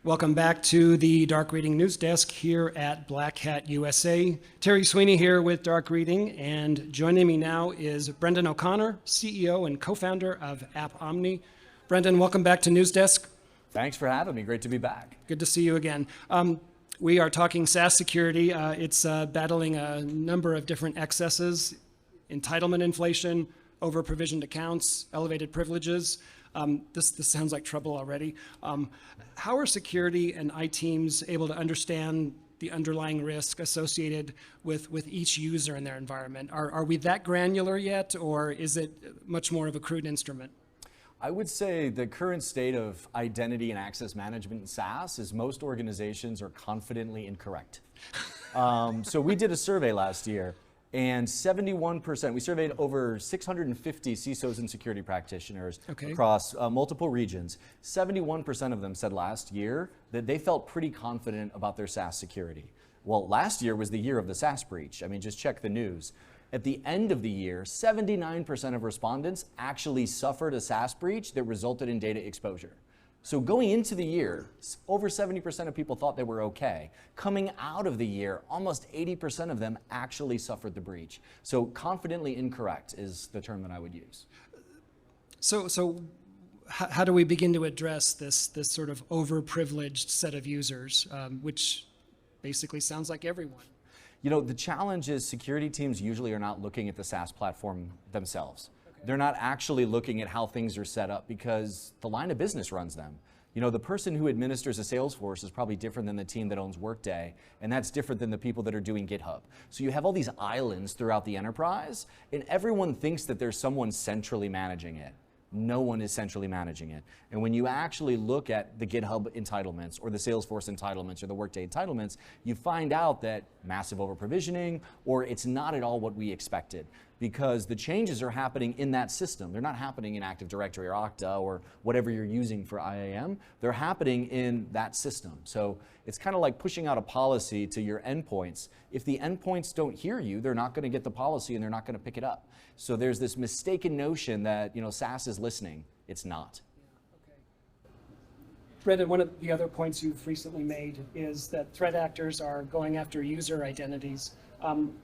Welcome back to the Dark Reading News Desk here at Black Hat USA. Terry Sweeney here with Dark Reading, and joining me now is Brendan O'Connor, CEO and co-founder of AppOmni. Brendan, welcome back to News Desk. Thanks for having me. Great to be back. Good to see you again. We are talking SaaS security. It's battling a number of different excesses: entitlement inflation, over-provisioned accounts, elevated privileges. This sounds like trouble already. How are security and IT teams able to understand the underlying risk associated with each user in their environment? Are we that granular yet, or is it much more of a crude instrument? I would say the current state of identity and access management in SaaS is most organizations are confidently incorrect. So we did a survey last year, and 71%, we surveyed over 650 CISOs and security practitioners across multiple regions. 71% of them said last year that they felt pretty confident about their SaaS security. Well, last year was the year of the SaaS breach. I mean, just check the news. At the end of the year, 79% of respondents actually suffered a SaaS breach that resulted in data exposure. So going into the year, over 70% of people thought they were okay. Coming out of the year, almost 80% of them actually suffered the breach. So confidently incorrect is the term that I would use. So how do we begin to address this sort of overprivileged set of users, which basically sounds like everyone? You know, the challenge is security teams usually are not looking at the SaaS platform themselves. They're not actually looking at how things are set up because the line of business runs them. You know, the person who administers a Salesforce is probably different than the team that owns Workday, and that's different than the people that are doing GitHub. So you have all these islands throughout the enterprise, and everyone thinks that there's someone centrally managing it. No one is centrally managing it. And when you actually look at the GitHub entitlements or the Salesforce entitlements or the Workday entitlements, you find out that massive over-provisioning, or it's not at all what we expected, because the changes are happening in that system. They're not happening in Active Directory or Okta or whatever you're using for IAM. They're happening in that system. So it's kind of like pushing out a policy to your endpoints. If the endpoints don't hear you, they're not going to get the policy and they're not going to pick it up. So there's this mistaken notion that, you know, SaaS is listening. It's not. Yeah, okay. Brendan, one of the other points you've recently made is that threat actors are going after user identities.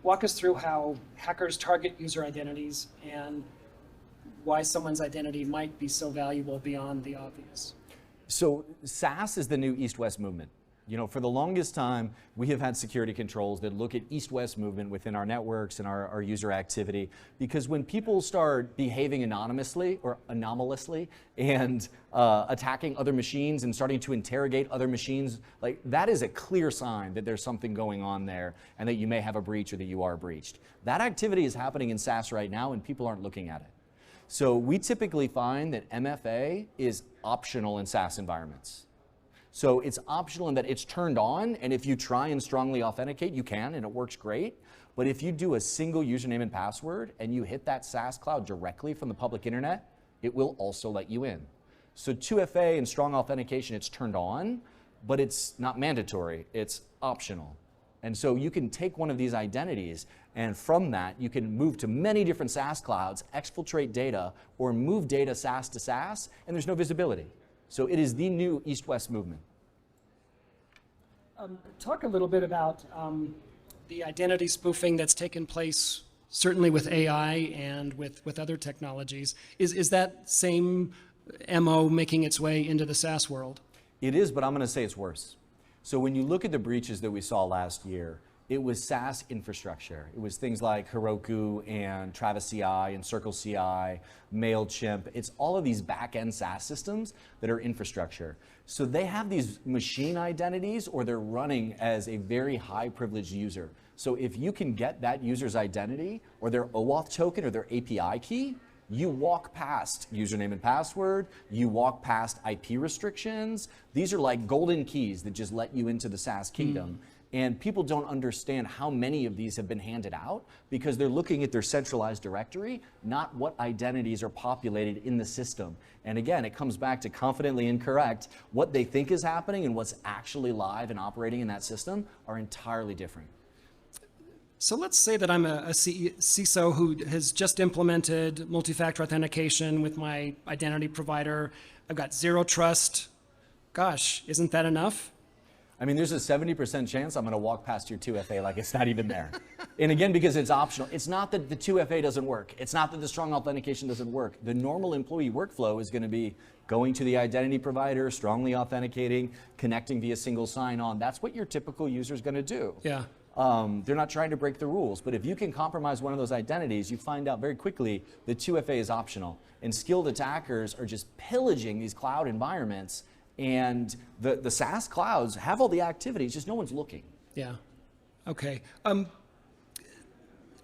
Walk us through how hackers target user identities and why someone's identity might be so valuable beyond the obvious. So SaaS is the new East-West movement. You know, for the longest time, we have had security controls that look at East-West movement within our networks and our user activity, because when people start behaving anonymously or anomalously and attacking other machines and starting to interrogate other machines, like that is a clear sign that there's something going on there and that you may have a breach or that you are breached. That activity is happening in SaaS right now and people aren't looking at it. So we typically find that MFA is optional in SaaS environments. So it's optional in that it's turned on, and if you try and strongly authenticate, you can, and it works great. But if you do a single username and password and you hit that SaaS cloud directly from the public internet, it will also let you in. So 2FA and strong authentication, it's turned on, but it's not mandatory, it's optional. And so you can take one of these identities, and from that, you can move to many different SaaS clouds, exfiltrate data, or move data SaaS to SaaS, and there's no visibility. So it is the new East-West movement. Talk a little bit about the identity spoofing that's taken place, certainly with AI and with other technologies. Is that same MO making its way into the SaaS world? It is, but I'm going to say it's worse. So when you look at the breaches that we saw last year, it was SaaS infrastructure. It was things like Heroku and Travis CI and CircleCI, MailChimp. It's all of these back-end SaaS systems that are infrastructure. So they have these machine identities, or they're running as a very high privileged user. So if you can get that user's identity or their OAuth token or their API key, you walk past username and password, you walk past IP restrictions. These are like golden keys that just let you into the SaaS kingdom. And people don't understand how many of these have been handed out because they're looking at their centralized directory, not what identities are populated in the system. And again, it comes back to confidently incorrect. What they think is happening and what's actually live and operating in that system are entirely different. So let's say that I'm a CISO who has just implemented multi-factor authentication with my identity provider. I've got zero trust gosh, isn't that enough? I mean, there's a 70% chance I'm going to walk past your 2FA like it's not even there. And again, because it's optional. It's not that the 2FA doesn't work. It's not that the strong authentication doesn't work. The normal employee workflow is going to be going to the identity provider, strongly authenticating, connecting via single sign-on. That's what your typical user is going to do. Yeah. They're not trying to break the rules, but if you can compromise one of those identities, you find out very quickly the 2FA is optional. And skilled attackers are just pillaging these cloud environments, and the SaaS clouds have all the activities, just no one's looking. Yeah. Okay.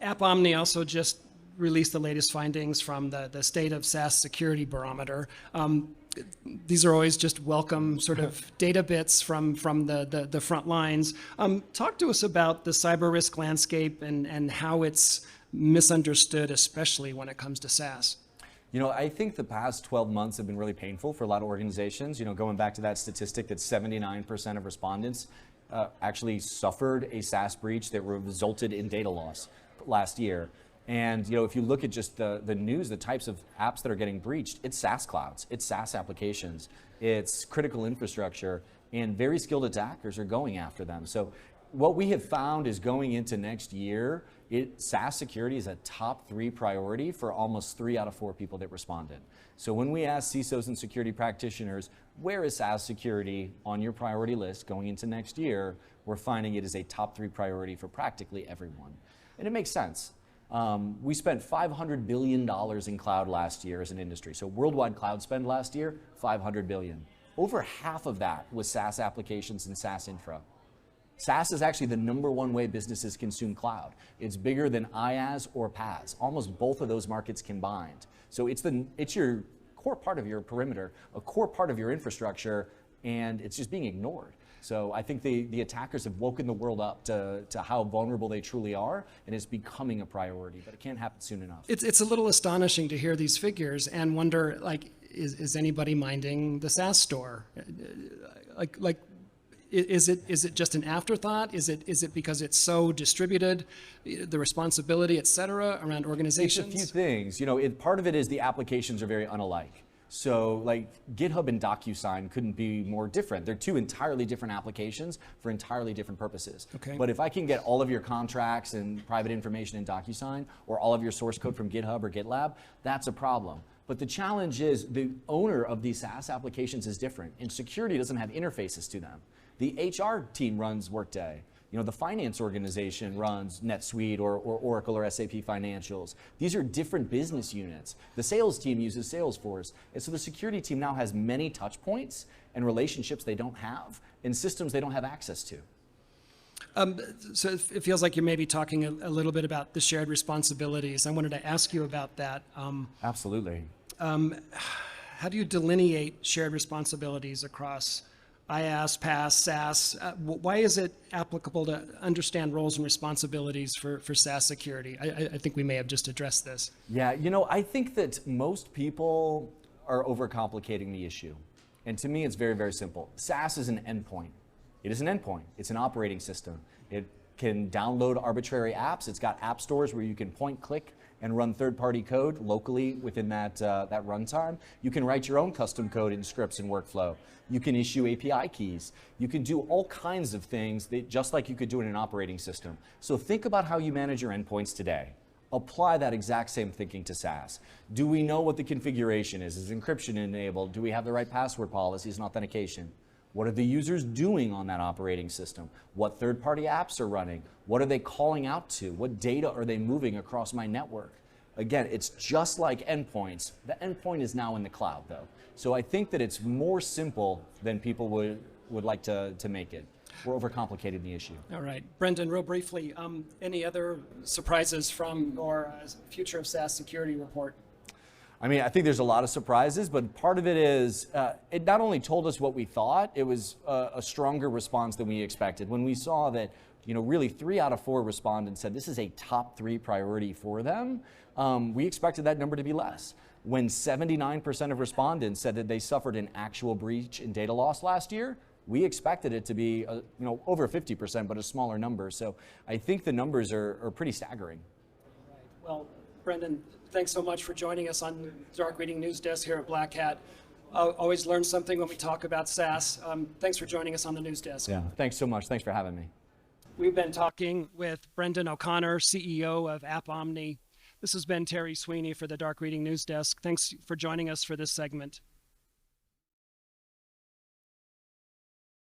AppOmni also just released the latest findings from the State of SaaS Security Barometer. These are always just welcome sort of data bits from the front lines. Talk to us about the cyber risk landscape and how it's misunderstood, especially when it comes to SaaS. You know, I think the past 12 months have been really painful for a lot of organizations. You know, going back to that statistic that 79% of respondents actually suffered a SaaS breach that resulted in data loss last year. And you know, if you look at just the news, the types of apps that are getting breached, it's SaaS clouds, it's SaaS applications, it's critical infrastructure, and very skilled attackers are going after them. So what we have found is going into next year, SaaS security is a top 3 priority for almost 3 out of 4 people that responded. So when we ask CISOs and security practitioners, where is SaaS security on your priority list going into next year, we're finding it is a top 3 priority for practically everyone. And it makes sense. We spent $500 billion in cloud last year as an industry. So worldwide cloud spend last year, $500 billion. Over half of that was SaaS applications and SaaS infra. SaaS is actually the #1 way businesses consume cloud. It's bigger than IaaS or PaaS, almost both of those markets combined. So it's your core part of your perimeter, a core part of your infrastructure, and it's just being ignored. So I think the attackers have woken the world up to how vulnerable they truly are, and it's becoming a priority, but it can't happen soon enough. It's a little astonishing to hear these figures and wonder, like, is anybody minding the SaaS store? Is it just an afterthought? Is it because it's so distributed, the responsibility, et cetera, around organizations? It's a few things. You know, part of it is the applications are very unalike. So like GitHub and DocuSign couldn't be more different. They're 2 entirely different applications for entirely different purposes. Okay. But if I can get all of your contracts and private information in DocuSign, or all of your source code from GitHub or GitLab, that's a problem. But the challenge is the owner of these SaaS applications is different, and security doesn't have interfaces to them. The HR team runs Workday. You know, the finance organization runs NetSuite or Oracle or SAP Financials. These are different business units. The sales team uses Salesforce. And so the security team now has many touch points and relationships they don't have, and systems they don't have access to. So it feels like you're maybe talking a little bit about the shared responsibilities. I wanted to ask you about that. Absolutely. How do you delineate shared responsibilities across IaaS, PaaS, SaaS? Why is it applicable to understand roles and responsibilities for SaaS security? I think we may have just addressed this. Yeah, you know, I think that most people are overcomplicating the issue. And to me, it's very, very simple. SaaS is an endpoint. It is an endpoint. It's an operating system. It can download arbitrary apps. It's got app stores where you can point, click, and run third-party code locally within that runtime. You can write your own custom code in scripts and workflow. You can issue API keys. You can do all kinds of things that, just like you could do in an operating system. So think about how you manage your endpoints today. Apply that exact same thinking to SaaS. Do we know what the configuration is? Is encryption enabled? Do we have the right password policies and authentication? What are the users doing on that operating system? What third-party apps are running? What are they calling out to? What data are they moving across my network? Again, it's just like endpoints. The endpoint is now in the cloud, though. So I think that it's more simple than people would like to make it. We're overcomplicating the issue. All right. Brendan, real briefly, any other surprises from your Future of SaaS Security report? I mean, I think there's a lot of surprises, but part of it is, it not only told us what we thought, it was a stronger response than we expected. When we saw that, you know, really 3 out of 4 respondents said this is a top 3 priority for them, we expected that number to be less. When 79% of respondents said that they suffered an actual breach and data loss last year, we expected it to be, you know, over 50%, but a smaller number. So I think the numbers are pretty staggering. Right. Well, Brendan, thanks so much for joining us on Dark Reading News Desk here at Black Hat. Always learn something when we talk about SaaS. Thanks for joining us on the news desk. Yeah, thanks so much. Thanks for having me. We've been talking with Brendan O'Connor, CEO of AppOmni. This has been Terry Sweeney for the Dark Reading News Desk. Thanks for joining us for this segment.